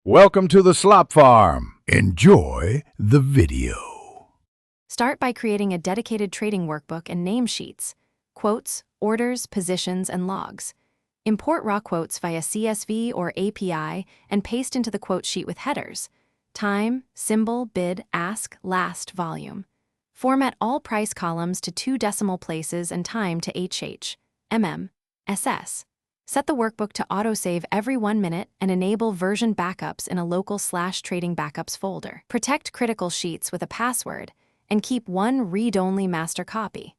Welcome to the Slop Farm. Enjoy the video. Start by creating a dedicated trading workbook and name sheets, quotes, orders, positions, and logs. Import raw quotes via CSV or API and paste into the quote sheet with headers: time, symbol, bid, ask, last, volume. Format all price columns to 2 decimal places and time to HH, MM, SS. Set the workbook to autosave every 1 minute and enable version backups in a local /trading backups folder. Protect critical sheets with a password and keep one read-only master copy.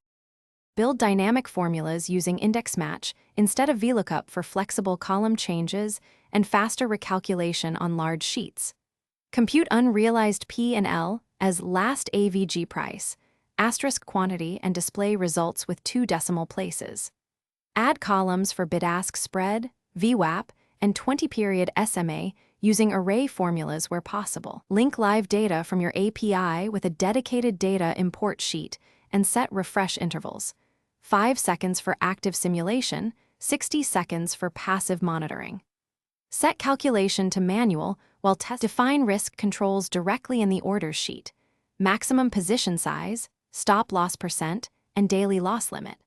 Build dynamic formulas using index match instead of VLOOKUP for flexible column changes and faster recalculation on large sheets. Compute unrealized P&L as last AVG price, asterisk quantity, and display results with 2 decimal places. Add columns for bid-ask spread, VWAP, and 20-period SMA using array formulas where possible. Link live data from your API with a dedicated data import sheet and set refresh intervals: 5 seconds for active simulation, 60 seconds for passive monitoring. Set calculation to manual while define risk controls directly in the orders sheet: maximum position size, stop loss percent, and daily loss limit.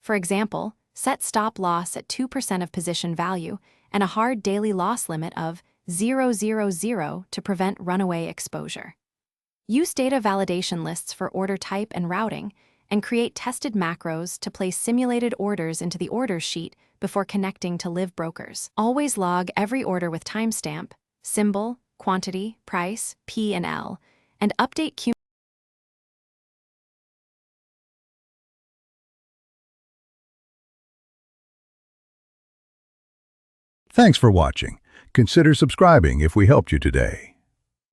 For example, set stop loss at 2% of position value and a hard daily loss limit of 000 to prevent runaway exposure. Use data validation lists for order type and routing, and create tested macros to place simulated orders into the orders sheet before connecting to live brokers. Always log every order with timestamp, symbol, quantity, price, P&L, and update Thanks for watching. Consider subscribing if we helped you today.